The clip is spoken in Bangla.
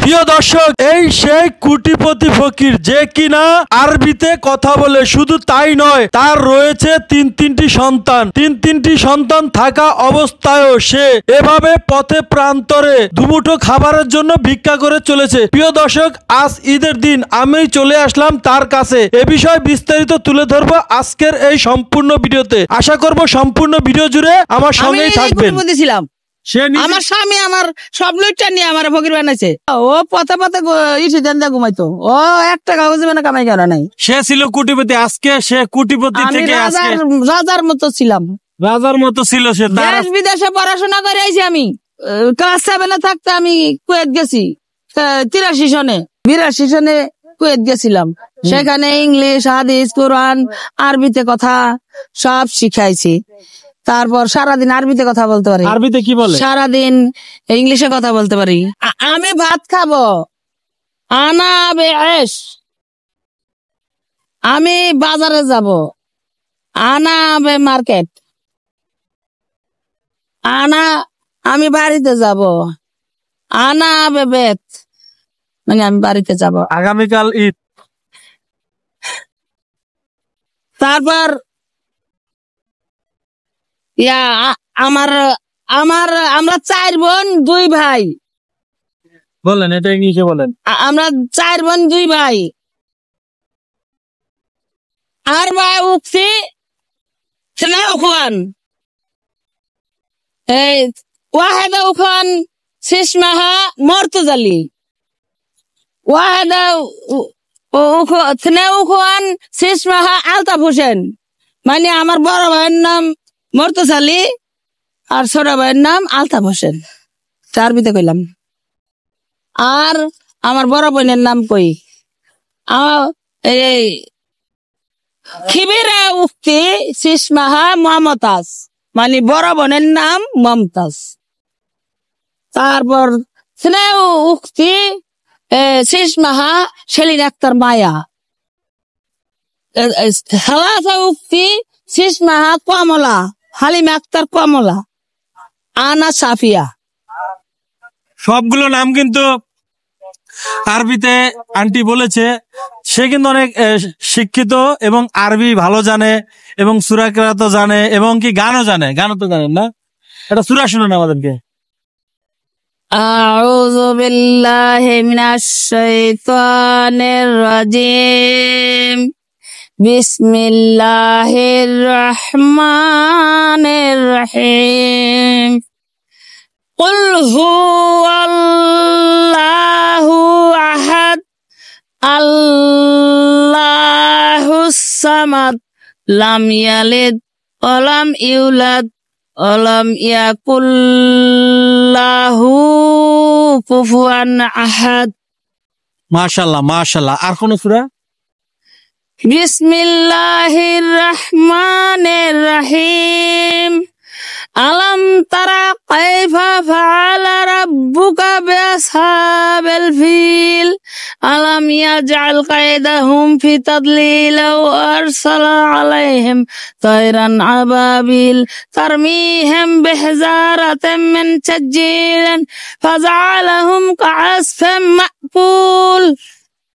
প্রিয় দর্শক, এই সেই কোটিপতি ফকির যে কিনা আরবিতে কথা বলে। শুধু তাই নয়, তার রয়েছে তিনটি সন্তান থাকা অবস্থায়ও সে এভাবে পথে প্রান্তরে দুমুঠো খাবারের জন্য ভিক্ষা করে চলেছে। প্রিয় দর্শক, আজ ঈদের দিন আমি চলে আসলাম তার কাছে। এ বিষয়ে বিস্তারিত তুলে ধরবো আজকের এই সম্পূর্ণ ভিডিওতে। আশা করব সম্পূর্ণ ভিডিও জুড়ে আমার সঙ্গেই থাকবেন। আমার স্বামী আমার সব লুটটা নিয়ে আমার ফকির বানাইছে। ও পথে পথে ঘুমাইতো। ও 1 টাকা জীবনে কামাই করা নাই। সে ছিল কোটিপতি, আজকে সে কোটিপতি থেকে রাজার মতো ছিলাম। রাজার মতো ছিল সে। দেশ বিদেশে পড়াশোনা করে আইছি আমি। ক্লাস 7-এ থাকতে আমি কুয়েত গেছি 83 সনে 82 সনে কুয়েত গেছিলাম। সেখানে ইংলিশ, হাদিস, কোরআন, আরবিতে কথা সব শিখাইছি। তারপর সারাদিন আরবিতে কথা বলতে পারি। আরবিতে কি বলে? সারাদিন ইংলিশে কথা বলতে পারি। আমি ভাত খাবো, আনা বেশ। আমি বাজারে যাব, আনা বে মার্কেট। আমি বাড়িতে যাব, আনা বে বেত। মানে আমি বাড়িতে যাব। আগামীকাল ঈদ। তারপর আমরা 4 বোন 2 ভাই। বলেন, এটা ইংলিশে বলেন। আমরা 4 বোন 2 ভাই। আর ভাই উঠছি واحدة وكان اسمها مرتزلي، واحدة اثنين وكان اسمها আলতাফ হোসেন। মানে আমার বড় ভাইয়ের নাম মর্তজালি আর ছোট ভাইয়ের নাম আলতাফ হোসেন। আরবিতে কইলাম। আর আমার বড় বোনের নাম কই, এই খিবিরা উক্তি সিসমাহা মমতাজ। মানে বড় বোনের নাম মমতাজ। তারপর স্নেহ উক্তি সিসমাহা সেলিন আক্তার মায়া। হালাসা উক্তি সিসমাহা কমলা হালিমা আক্তার কমলা। আনা সাফিয়া। সবগুলো নাম কিন্তু আরবিতে আন্টি বলেছে। সে কিন্তু অনেক শিক্ষিত এবং আরবি ভালো জানে এবং সূরা কেরাতও জানে এবং কি গানও জানে। গানও তো জানেন না? এটা সূরা শুনুন আমাদেরকে। আউযু বিল্লাহি মিনাশ শাইতানির রাজিম। বিসমিল্লাহির রহমানির রহিম। কুল হুয়াল্লাহু আহাদ আল্লাহুস সামাদ লাম ইয়ালিদ ওয়া লাম ইউলাদ ওয়া লাম ইয়াকুল লাহু কুফুয়ান আহাদ। মাশাআল্লাহ, মাশাআল্লাহ। আর কোন সূরা? বিসমিল্লাহির রহমানির রহিম। আলম তারা কাইফা ফাআলা রাব্বুকা বিআসহাবিল ফিল আলাম ইয়াজআল কায়দাহুম ফি তাদলিল ওয়া আরসালা আলাইহিম তায়রান আবাবিল তারমিহিম বিহিজারাতিন মিন সিজ্জিল ফাজআলাহুম কাআসফিন মাকুল।